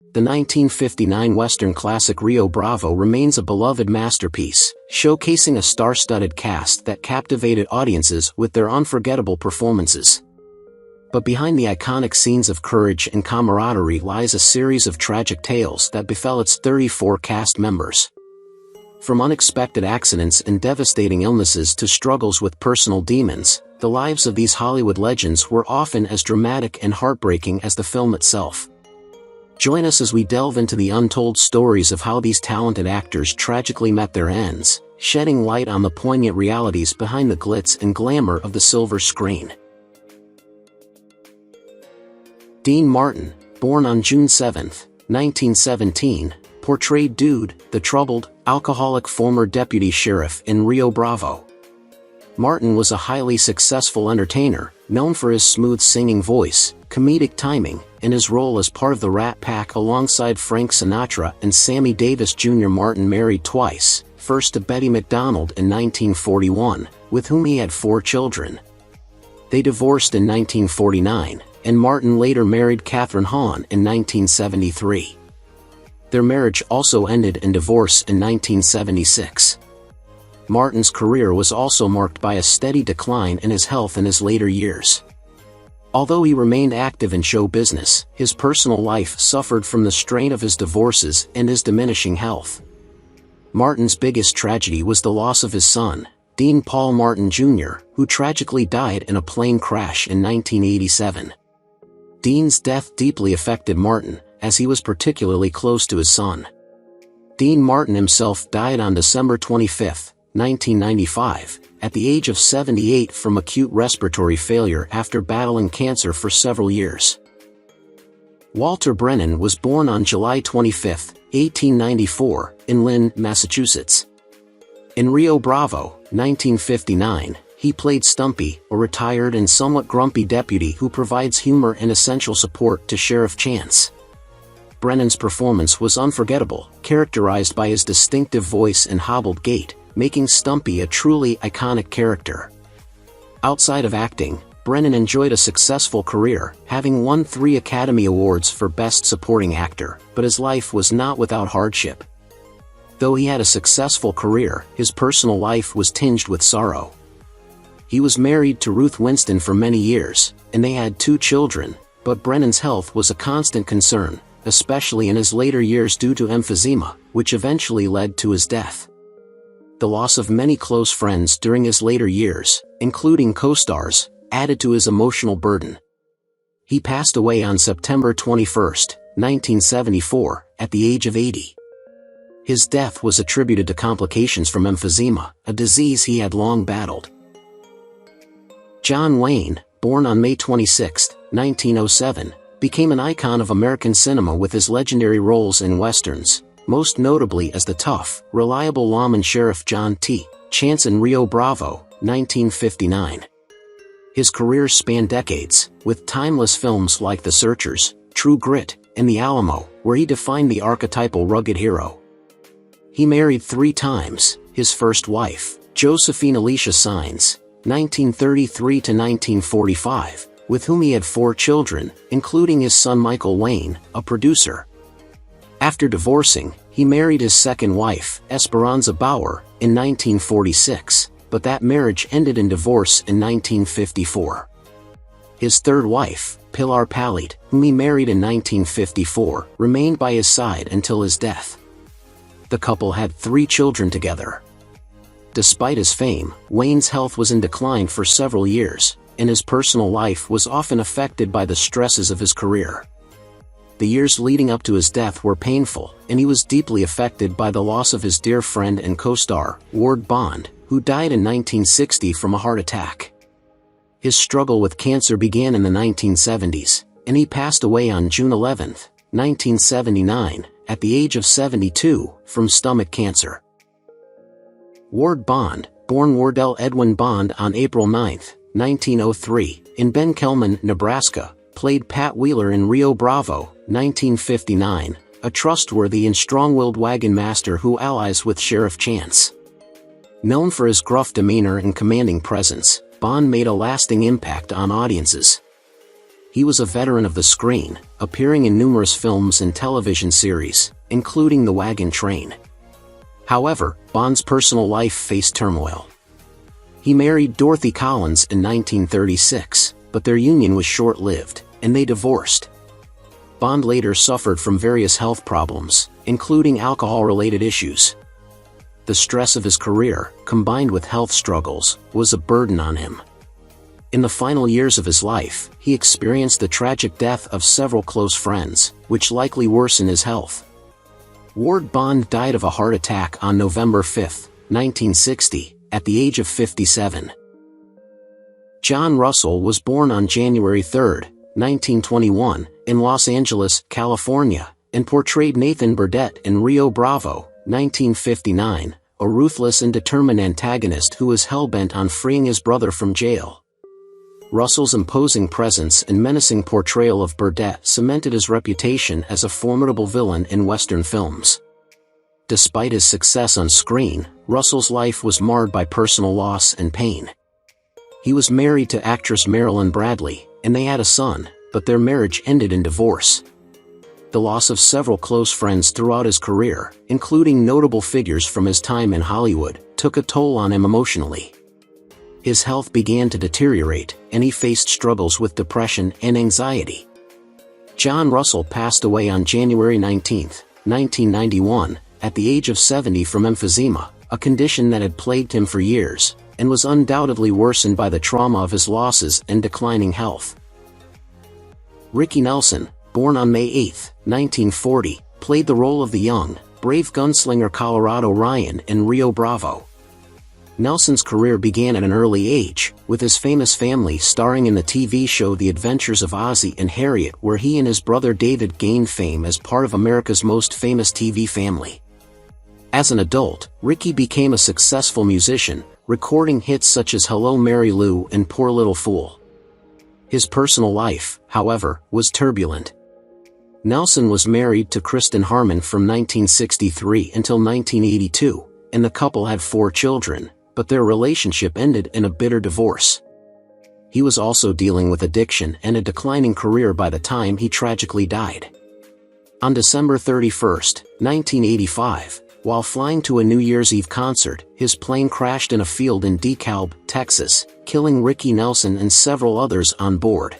The 1959 Western classic Rio Bravo remains a beloved masterpiece, showcasing a star-studded cast that captivated audiences with their unforgettable performances. But behind the iconic scenes of courage and camaraderie lies a series of tragic tales that befell its 34 cast members. From unexpected accidents and devastating illnesses to struggles with personal demons, the lives of these Hollywood legends were often as dramatic and heartbreaking as the film itself. Join us as we delve into the untold stories of how these talented actors tragically met their ends, shedding light on the poignant realities behind the glitz and glamour of the silver screen. Dean Martin, born on June 7, 1917, portrayed Dude, the troubled, alcoholic former deputy sheriff in Rio Bravo. Martin was a highly successful entertainer, known for his smooth singing voice, comedic timing, and his role as part of the Rat Pack alongside Frank Sinatra and Sammy Davis Jr. Martin married twice, first to Betty McDonald in 1941, with whom he had 4 children. They divorced in 1949, and Martin later married Catherine Hahn in 1973. Their marriage also ended in divorce in 1976. Martin's career was also marked by a steady decline in his health in his later years. Although he remained active in show business, his personal life suffered from the strain of his divorces and his diminishing health. Martin's biggest tragedy was the loss of his son, Dean Paul Martin Jr., who tragically died in a plane crash in 1987. Dean's death deeply affected Martin, as he was particularly close to his son. Dean Martin himself died on December 25, 1995, at the age of 78 from acute respiratory failure after battling cancer for several years. Walter Brennan was born on July 25, 1894, in Lynn, Massachusetts. In Rio Bravo, 1959, he played Stumpy, a retired and somewhat grumpy deputy who provides humor and essential support to Sheriff Chance. Brennan's performance was unforgettable, characterized by his distinctive voice and hobbled gait, making Stumpy a truly iconic character. Outside of acting, Brennan enjoyed a successful career, having won 3 Academy Awards for Best Supporting Actor, but his life was not without hardship. Though he had a successful career, his personal life was tinged with sorrow. He was married to Ruth Winston for many years, and they had 2 children, but Brennan's health was a constant concern, especially in his later years due to emphysema, which eventually led to his death. The loss of many close friends during his later years, including co-stars, added to his emotional burden. He passed away on September 21, 1974, at the age of 80. His death was attributed to complications from emphysema, a disease he had long battled. John Wayne, born on May 26, 1907, became an icon of American cinema with his legendary roles in westerns, most notably as the tough, reliable lawman Sheriff John T. Chance in Rio Bravo, 1959. His career spanned decades, with timeless films like The Searchers, True Grit, and The Alamo, where he defined the archetypal rugged hero. He married 3 times, his first wife, Josephine Alicia Sines, 1933 to 1945, with whom he had 4 children, including his son Michael Wayne, a producer. After divorcing, he married his second wife, Esperanza Bauer, in 1946, but that marriage ended in divorce in 1954. His third wife, Pilar Palade, whom he married in 1954, remained by his side until his death. The couple had 3 children together. Despite his fame, Wayne's health was in decline for several years, and his personal life was often affected by the stresses of his career. The years leading up to his death were painful, and he was deeply affected by the loss of his dear friend and co-star, Ward Bond, who died in 1960 from a heart attack. His struggle with cancer began in the 1970s, and he passed away on June 11, 1979, at the age of 72, from stomach cancer. Ward Bond, born Wardell Edwin Bond on April 9, 1903, in Ben Kelman, Nebraska, played Pat Wheeler in Rio Bravo, 1959, a trustworthy and strong-willed wagon master who allies with Sheriff Chance. Known for his gruff demeanor and commanding presence, Bond made a lasting impact on audiences. He was a veteran of the screen, appearing in numerous films and television series, including The Wagon Train. However, Bond's personal life faced turmoil. He married Dorothy Collins in 1936, but their union was short-lived, and they divorced. Bond later suffered from various health problems, including alcohol-related issues. The stress of his career, combined with health struggles, was a burden on him. In the final years of his life, he experienced the tragic death of several close friends, which likely worsened his health. Ward Bond died of a heart attack on November 5, 1960, at the age of 57. John Russell was born on January 3, 1921, in Los Angeles, California, and portrayed Nathan Burdett in Rio Bravo, 1959, a ruthless and determined antagonist who was hell-bent on freeing his brother from jail. Russell's imposing presence and menacing portrayal of Burdett cemented his reputation as a formidable villain in Western films. Despite his success on screen, Russell's life was marred by personal loss and pain. He was married to actress Marilyn Bradley, and they had a son, but their marriage ended in divorce. The loss of several close friends throughout his career, including notable figures from his time in Hollywood, took a toll on him emotionally. His health began to deteriorate, and he faced struggles with depression and anxiety. John Russell passed away on January 19, 1991, at the age of 70 from emphysema, a condition that had plagued him for years, and was undoubtedly worsened by the trauma of his losses and declining health. Ricky Nelson, born on May 8, 1940, played the role of the young, brave gunslinger Colorado Ryan in Rio Bravo. Nelson's career began at an early age, with his famous family starring in the TV show The Adventures of Ozzie and Harriet, where he and his brother David gained fame as part of America's most famous TV family. As an adult, Ricky became a successful musician, recording hits such as Hello Mary Lou and Poor Little Fool. His personal life, however, was turbulent. Nelson was married to Kristen Harmon from 1963 until 1982, and the couple had 4 children, but their relationship ended in a bitter divorce. He was also dealing with addiction and a declining career by the time he tragically died. On December 31, 1985, while flying to a New Year's Eve concert, his plane crashed in a field in DeKalb, Texas, killing Ricky Nelson and several others on board.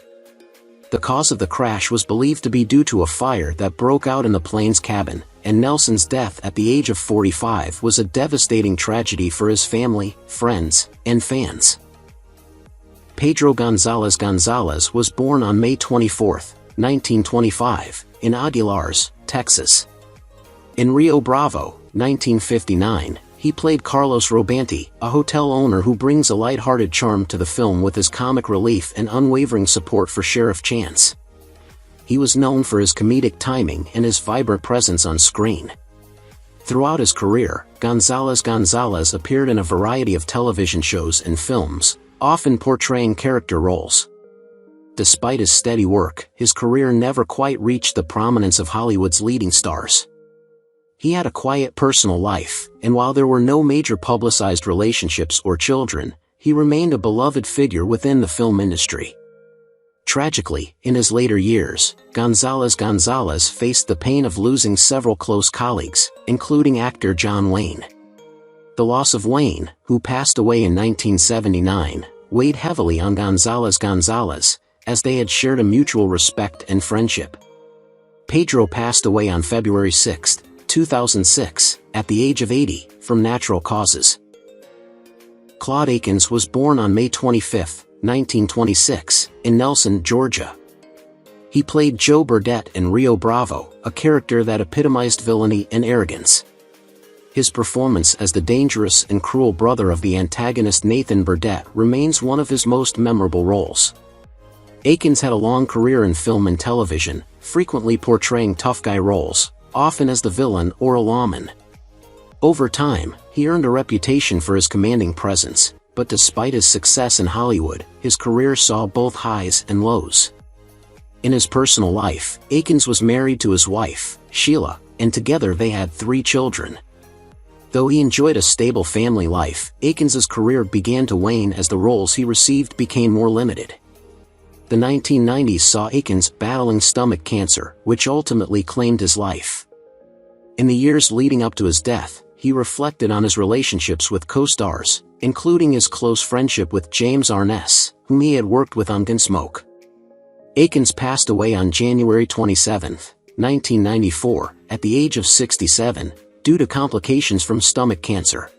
The cause of the crash was believed to be due to a fire that broke out in the plane's cabin, and Nelson's death at the age of 45 was a devastating tragedy for his family, friends, and fans. Pedro Gonzalez was born on May 24, 1925, in Aguilares, Texas. In Rio Bravo, 1959, he played Carlos Robanti, a hotel owner who brings a light-hearted charm to the film with his comic relief and unwavering support for Sheriff Chance. He was known for his comedic timing and his vibrant presence on screen. Throughout his career, Gonzalez appeared in a variety of television shows and films, often portraying character roles. Despite his steady work, his career never quite reached the prominence of Hollywood's leading stars. He had a quiet personal life, and while there were no major publicized relationships or children, he remained a beloved figure within the film industry. Tragically, in his later years, Gonzalez faced the pain of losing several close colleagues, including actor John Wayne. The loss of Wayne, who passed away in 1979, weighed heavily on Gonzalez, as they had shared a mutual respect and friendship. Pedro passed away on February 6, 2006, at the age of 80, from natural causes. Claude Akins was born on May 25, 1926, in Nelson, Georgia. He played Joe Burdett in Rio Bravo, a character that epitomized villainy and arrogance. His performance as the dangerous and cruel brother of the antagonist Nathan Burdett remains one of his most memorable roles. Akins had a long career in film and television, frequently portraying tough guy roles, often as the villain or a lawman. Over time, he earned a reputation for his commanding presence, but despite his success in Hollywood, his career saw both highs and lows. In his personal life, Akins was married to his wife, Sheila, and together they had 3 children. Though he enjoyed a stable family life, Akins's career began to wane as the roles he received became more limited. The 1990s saw Akins battling stomach cancer, which ultimately claimed his life. In the years leading up to his death, he reflected on his relationships with co-stars, including his close friendship with James Arness, whom he had worked with on Gunsmoke. Akins passed away on January 27, 1994, at the age of 67, due to complications from stomach cancer.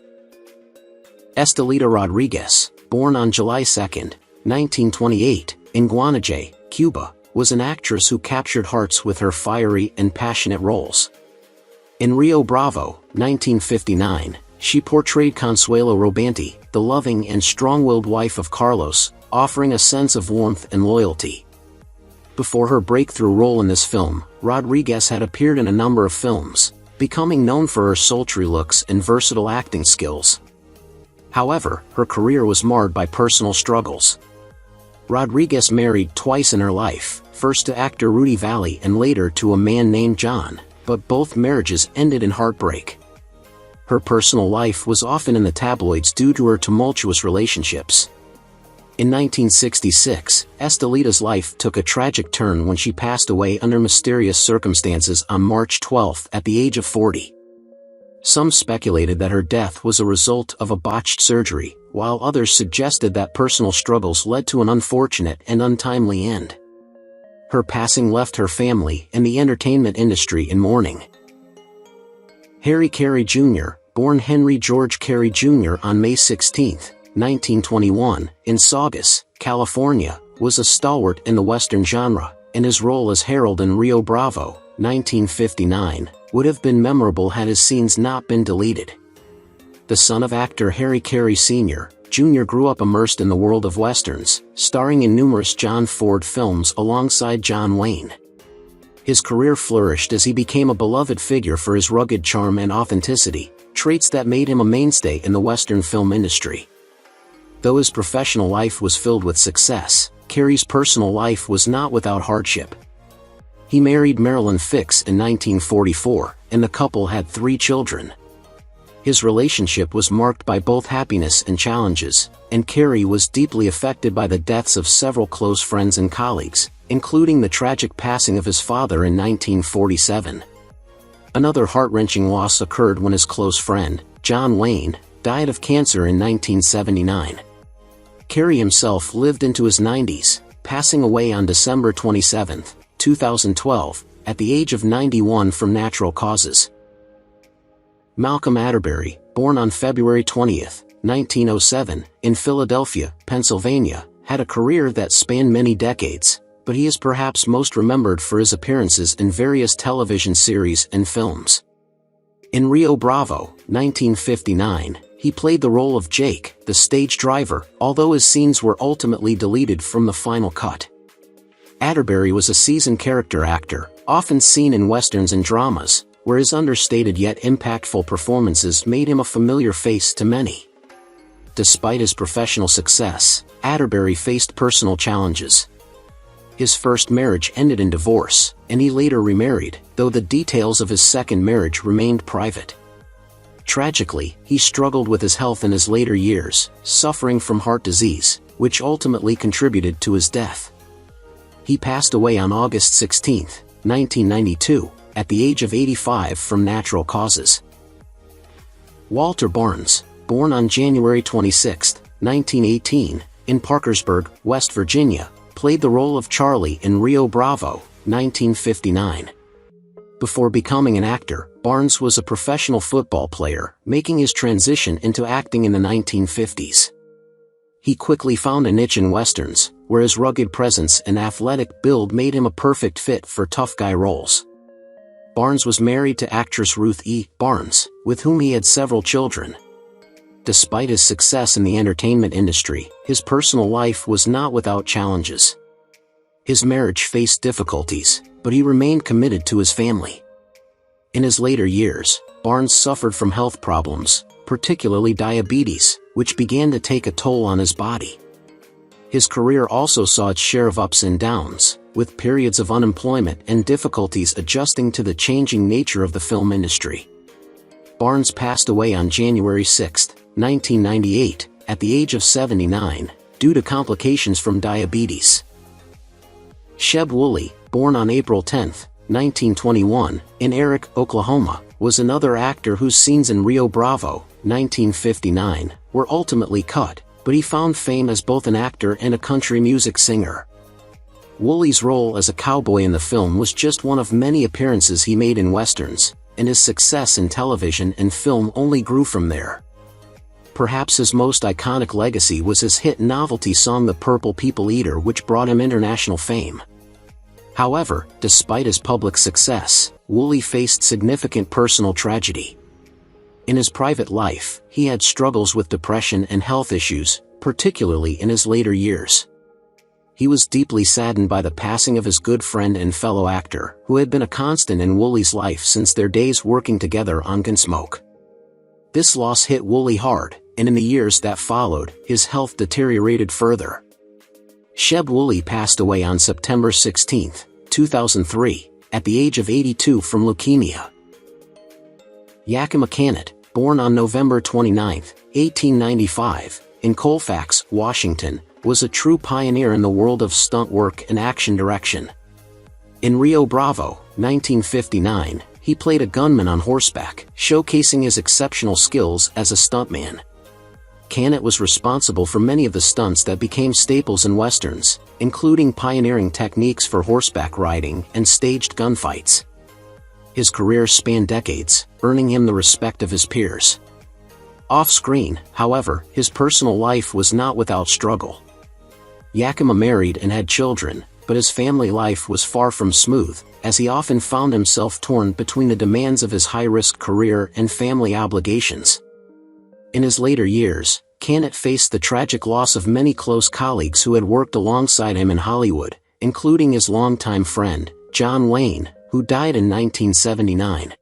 Estelita Rodriguez, born on July 2, 1928, in Guanajuato, Cuba, was an actress who captured hearts with her fiery and passionate roles. In Rio Bravo, 1959, she portrayed Consuelo Robanti, the loving and strong-willed wife of Carlos, offering a sense of warmth and loyalty. Before her breakthrough role in this film, Rodriguez had appeared in a number of films, becoming known for her sultry looks and versatile acting skills. However, her career was marred by personal struggles. Rodriguez married twice in her life, first to actor Rudy Valley and later to a man named John, but both marriages ended in heartbreak. Her personal life was often in the tabloids due to her tumultuous relationships. In 1966, Estelita's life took a tragic turn when she passed away under mysterious circumstances on March 12 at the age of 40. Some speculated that her death was a result of a botched surgery, while others suggested that personal struggles led to an unfortunate and untimely end. Her passing left her family and the entertainment industry in mourning. Carey Jr., born Henry George Carey Jr. on May 16, 1921, in Saugus, California, was a stalwart in the Western genre, and his role as Harold in Rio Bravo, 1959, would have been memorable had his scenes not been deleted. The son of actor Carey Sr., Jr. grew up immersed in the world of westerns, starring in numerous John Ford films alongside John Wayne. His career flourished as he became a beloved figure for his rugged charm and authenticity, traits that made him a mainstay in the Western film industry. Though his professional life was filled with success, Carey's personal life was not without hardship. He married Marilyn Fix in 1944, and the couple had 3 children. His relationship was marked by both happiness and challenges, and Carey was deeply affected by the deaths of several close friends and colleagues, including the tragic passing of his father in 1947. Another heart-wrenching loss occurred when his close friend, John Wayne, died of cancer in 1979. Carey himself lived into his 90s, passing away on December 27, 2012, at the age of 91 from natural causes. Malcolm Atterbury, born on February 20, 1907, in Philadelphia, Pennsylvania, had a career that spanned many decades, but he is perhaps most remembered for his appearances in various television series and films. In Rio Bravo, 1959, he played the role of Jake, the stage driver, although his scenes were ultimately deleted from the final cut. Atterbury was a seasoned character actor, often seen in westerns and dramas, where his understated yet impactful performances made him a familiar face to many. Despite his professional success, Atterbury faced personal challenges. His first marriage ended in divorce, and he later remarried, though the details of his second marriage remained private. Tragically, he struggled with his health in his later years, suffering from heart disease, which ultimately contributed to his death. He passed away on August 16, 1992, at the age of 85 from natural causes. Walter Barnes, born on January 26, 1918, in Parkersburg, West Virginia, played the role of Charlie in Rio Bravo, 1959. Before becoming an actor, Barnes was a professional football player, making his transition into acting in the 1950s. He quickly found a niche in westerns, where his rugged presence and athletic build made him a perfect fit for tough guy roles. Barnes was married to actress Ruth E. Barnes, with whom he had several children. Despite his success in the entertainment industry, his personal life was not without challenges. His marriage faced difficulties, but he remained committed to his family. In his later years, Barnes suffered from health problems, particularly diabetes, which began to take a toll on his body. His career also saw its share of ups and downs, with periods of unemployment and difficulties adjusting to the changing nature of the film industry. Barnes passed away on January 6, 1998, at the age of 79, due to complications from diabetes. Sheb Wooley, born on April 10, 1921, in Eric, Oklahoma, was another actor whose scenes in Rio Bravo, 1959, were ultimately cut, but he found fame as both an actor and a country music singer. Wooley's role as a cowboy in the film was just one of many appearances he made in westerns, and his success in television and film only grew from there. Perhaps his most iconic legacy was his hit novelty song The Purple People Eater, which brought him international fame. However, despite his public success, Wooley faced significant personal tragedy. In his private life, he had struggles with depression and health issues, particularly in his later years. He was deeply saddened by the passing of his good friend and fellow actor, who had been a constant in Wooley's life since their days working together on Gunsmoke. This loss hit Wooley hard, and in the years that followed, his health deteriorated further. Sheb Wooley passed away on September 16, 2003, at the age of 82 from leukemia. Yakima Canutt, born on November 29, 1895, in Colfax, Washington, was a true pioneer in the world of stunt work and action direction. In Rio Bravo, 1959, he played a gunman on horseback, showcasing his exceptional skills as a stuntman. Canutt was responsible for many of the stunts that became staples in westerns, including pioneering techniques for horseback riding and staged gunfights. His career spanned decades, earning him the respect of his peers. Off-screen, however, his personal life was not without struggle. Yakima married and had children, but his family life was far from smooth, as he often found himself torn between the demands of his high-risk career and family obligations. In his later years, Canutt faced the tragic loss of many close colleagues who had worked alongside him in Hollywood, including his longtime friend, John Wayne, who died in 1979.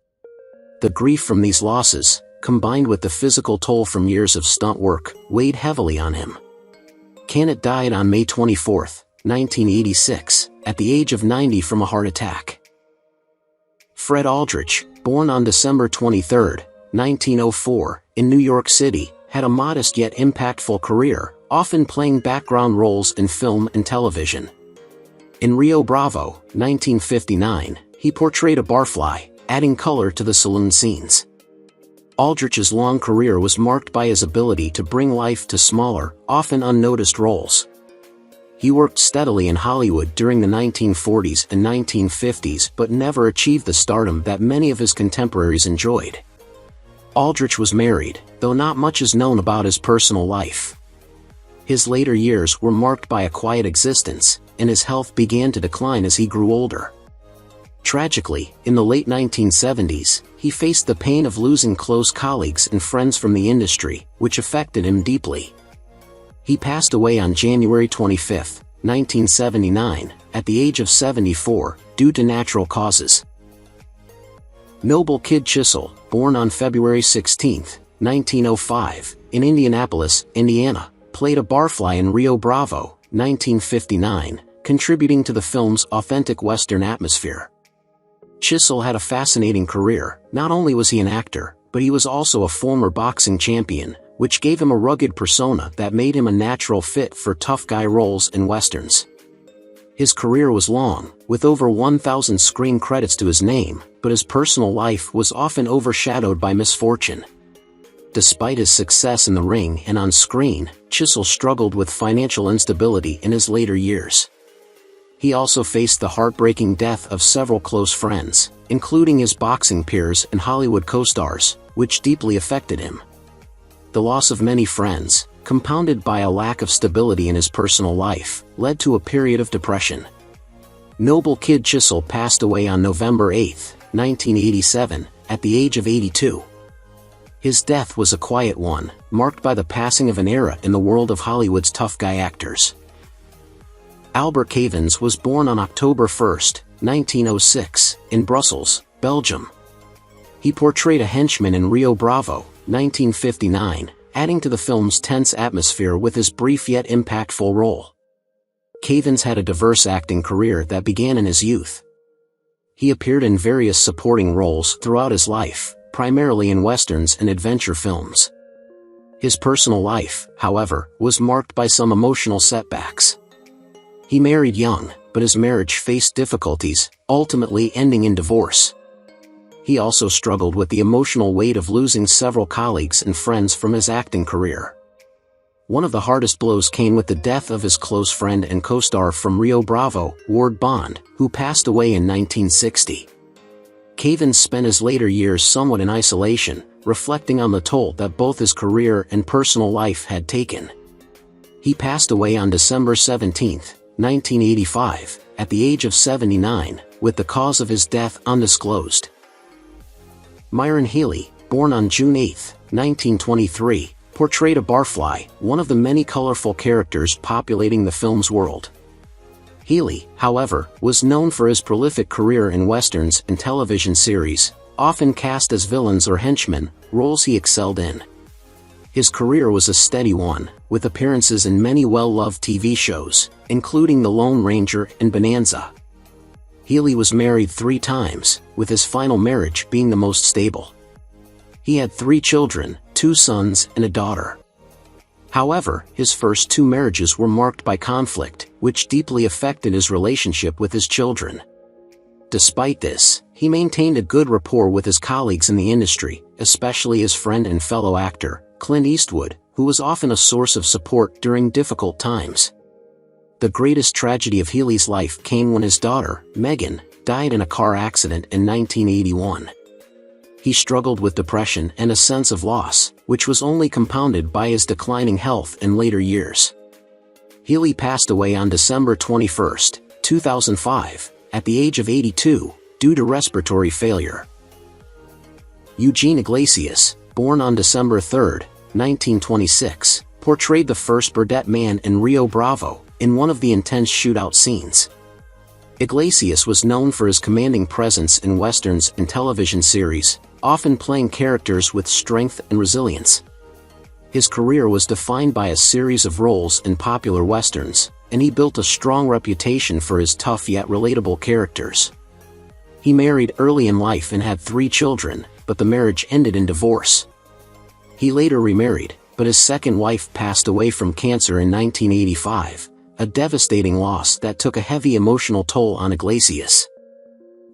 The grief from these losses, combined with the physical toll from years of stunt work, weighed heavily on him. Canutt died on May 24, 1986, at the age of 90 from a heart attack. Fred Aldrich, born on December 23, 1904, in New York City, had a modest yet impactful career, often playing background roles in film and television. In Rio Bravo, 1959, he portrayed a barfly, adding color to the saloon scenes. Aldrich's long career was marked by his ability to bring life to smaller, often unnoticed roles. He worked steadily in Hollywood during the 1940s and 1950s but never achieved the stardom that many of his contemporaries enjoyed. Aldrich was married, though not much is known about his personal life. His later years were marked by a quiet existence, and his health began to decline as he grew older. Tragically, in the late 1970s, he faced the pain of losing close colleagues and friends from the industry, which affected him deeply. He passed away on January 25, 1979, at the age of 74, due to natural causes. Noble Kid Chissell, born on February 16, 1905, in Indianapolis, Indiana, played a barfly in Rio Bravo, 1959, contributing to the film's authentic Western atmosphere. Chissell had a fascinating career. Not only was he an actor, but he was also a former boxing champion, which gave him a rugged persona that made him a natural fit for tough guy roles in westerns. His career was long, with over 1,000 screen credits to his name, but his personal life was often overshadowed by misfortune. Despite his success in the ring and on screen, Chissell struggled with financial instability in his later years. He also faced the heartbreaking death of several close friends, including his boxing peers and Hollywood co-stars, which deeply affected him. The loss of many friends, compounded by a lack of stability in his personal life, led to a period of depression. Noble Kid Chissell passed away on November 8, 1987, at the age of 82. His death was a quiet one, marked by the passing of an era in the world of Hollywood's tough guy actors. Albert Cavens was born on October 1, 1906, in Brussels, Belgium. He portrayed a henchman in Rio Bravo, 1959, adding to the film's tense atmosphere with his brief yet impactful role. Cavens had a diverse acting career that began in his youth. He appeared in various supporting roles throughout his life, primarily in westerns and adventure films. His personal life, however, was marked by some emotional setbacks. He married young, but his marriage faced difficulties, ultimately ending in divorce. He also struggled with the emotional weight of losing several colleagues and friends from his acting career. One of the hardest blows came with the death of his close friend and co-star from Rio Bravo, Ward Bond, who passed away in 1960. Cavens spent his later years somewhat in isolation, reflecting on the toll that both his career and personal life had taken. He passed away on December 17, 1985, at the age of 79, with the cause of his death undisclosed. Myron Healey, born on June 8, 1923, portrayed a barfly, one of the many colorful characters populating the film's world. Healey, however, was known for his prolific career in westerns and television series, often cast as villains or henchmen, roles he excelled in. His career was a steady one, with appearances in many well-loved TV shows, including The Lone Ranger and Bonanza. Healey was married 3 times, with his final marriage being the most stable. He had 3 children, 2 sons and a daughter. However, his first 2 marriages were marked by conflict, which deeply affected his relationship with his children. Despite this, he maintained a good rapport with his colleagues in the industry, especially his friend and fellow actor, Clint Eastwood, who was often a source of support during difficult times. The greatest tragedy of Healey's life came when his daughter, Megan, died in a car accident in 1981. He struggled with depression and a sense of loss, which was only compounded by his declining health in later years. Healey passed away on December 21, 2005, at the age of 82, due to respiratory failure. Eugene Iglesias, born on December 3, 1926, portrayed the first Burdett man in Rio Bravo, in one of the intense shootout scenes. Iglesias was known for his commanding presence in westerns and television series, often playing characters with strength and resilience. His career was defined by a series of roles in popular westerns, and he built a strong reputation for his tough yet relatable characters. He married early in life and had 3 children, but the marriage ended in divorce. He later remarried, but his second wife passed away from cancer in 1985, a devastating loss that took a heavy emotional toll on Iglesias.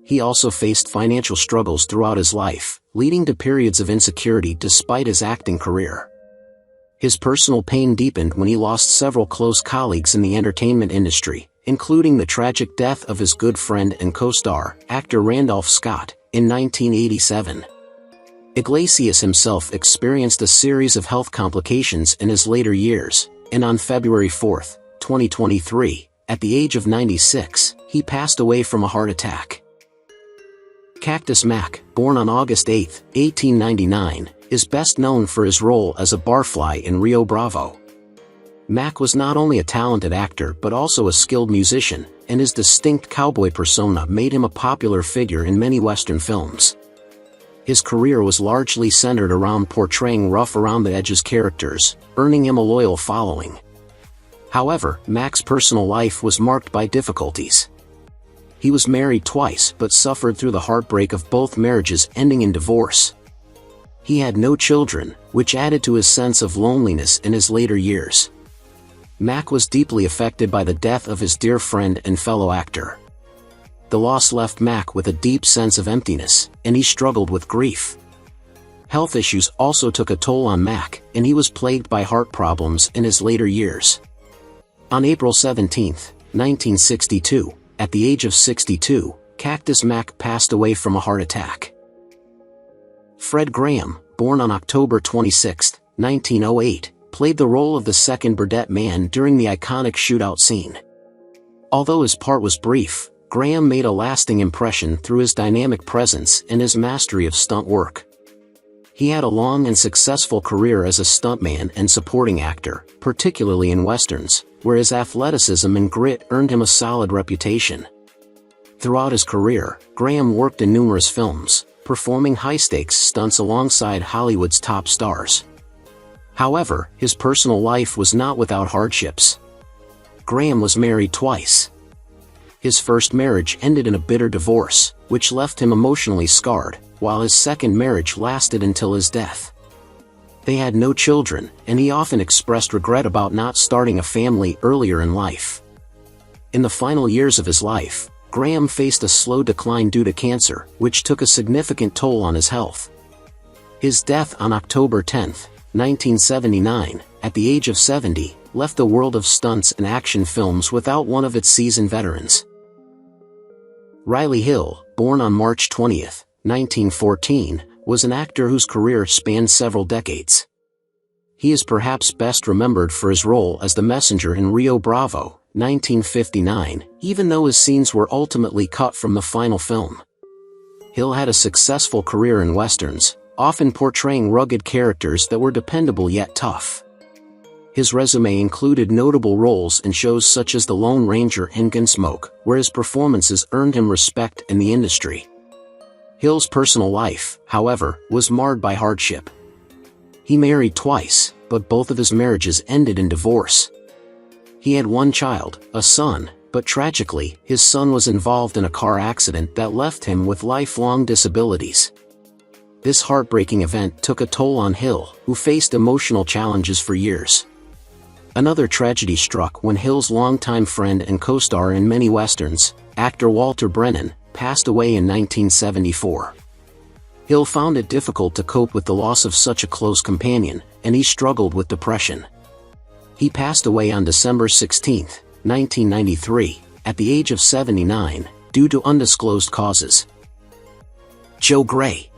He also faced financial struggles throughout his life, leading to periods of insecurity despite his acting career. His personal pain deepened when he lost several close colleagues in the entertainment industry, including the tragic death of his good friend and co-star, actor Randolph Scott, in 1987. Iglesias himself experienced a series of health complications in his later years, and on February 4, 2023, at the age of 96, he passed away from a heart attack. Cactus Mack, born on August 8, 1899, is best known for his role as a barfly in Rio Bravo. Mack was not only a talented actor but also a skilled musician, and his distinct cowboy persona made him a popular figure in many Western films. His career was largely centered around portraying rough around-the-edges characters, earning him a loyal following. However, Mack's personal life was marked by difficulties. He was married twice but suffered through the heartbreak of both marriages ending in divorce. He had no children, which added to his sense of loneliness in his later years. Mack was deeply affected by the death of his dear friend and fellow actor. The loss left Mack with a deep sense of emptiness, and he struggled with grief. Health issues also took a toll on Mack, and he was plagued by heart problems in his later years. On April 17, 1962, at the age of 62, Cactus Mack passed away from a heart attack. Fred Graham, born on October 26, 1908, played the role of the second Burdett man during the iconic shootout scene. Although his part was brief, Graham made a lasting impression through his dynamic presence and his mastery of stunt work. He had a long and successful career as a stuntman and supporting actor, particularly in westerns, where his athleticism and grit earned him a solid reputation. Throughout his career, Graham worked in numerous films, performing high-stakes stunts alongside Hollywood's top stars. However, his personal life was not without hardships. Graham was married twice. His first marriage ended in a bitter divorce, which left him emotionally scarred, while his second marriage lasted until his death. They had no children, and he often expressed regret about not starting a family earlier in life. In the final years of his life, Graham faced a slow decline due to cancer, which took a significant toll on his health. His death on October 10, 1979, at the age of 70, left the world of stunts and action films without one of its seasoned veterans. Riley Hill, born on March 20, 1914, was an actor whose career spanned several decades. He is perhaps best remembered for his role as the messenger in Rio Bravo, 1959, even though his scenes were ultimately cut from the final film. Hill had a successful career in westerns, often portraying rugged characters that were dependable yet tough. His resume included notable roles in shows such as The Lone Ranger and Gunsmoke, where his performances earned him respect in the industry. Hill's personal life, however, was marred by hardship. He married twice, but both of his marriages ended in divorce. He had one child, a son, but tragically, his son was involved in a car accident that left him with lifelong disabilities. This heartbreaking event took a toll on Hill, who faced emotional challenges for years. Another tragedy struck when Hill's longtime friend and co-star in many westerns, actor Walter Brennan, passed away in 1974. Hill found it difficult to cope with the loss of such a close companion, and he struggled with depression. He passed away on December 16, 1993, at the age of 79, due to undisclosed causes. Joe Gray,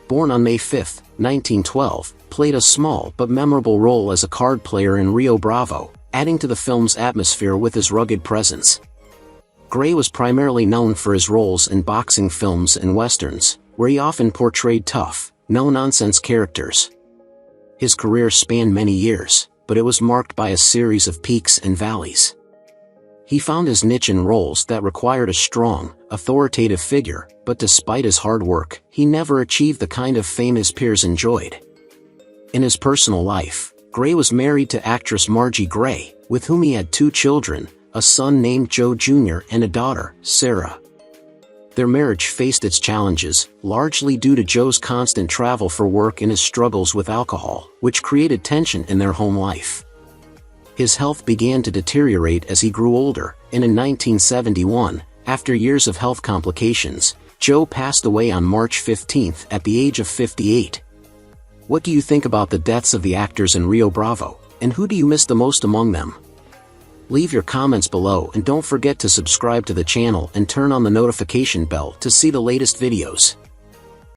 born on May 5, 1912, played a small but memorable role as a card player in Rio Bravo, adding to the film's atmosphere with his rugged presence. Gray was primarily known for his roles in boxing films and westerns, where he often portrayed tough, no-nonsense characters. His career spanned many years, but it was marked by a series of peaks and valleys. He found his niche in roles that required a strong, authoritative figure, but despite his hard work, he never achieved the kind of fame his peers enjoyed. In his personal life, Gray was married to actress Margie Gray, with whom he had 2 children, a son named Joe Jr. and a daughter, Sarah. Their marriage faced its challenges, largely due to Joe's constant travel for work and his struggles with alcohol, which created tension in their home life. His health began to deteriorate as he grew older, and in 1971, after years of health complications, Joe passed away on March 15 at the age of 58. What do you think about the deaths of the actors in Rio Bravo, and who do you miss the most among them? Leave your comments below and don't forget to subscribe to the channel and turn on the notification bell to see the latest videos.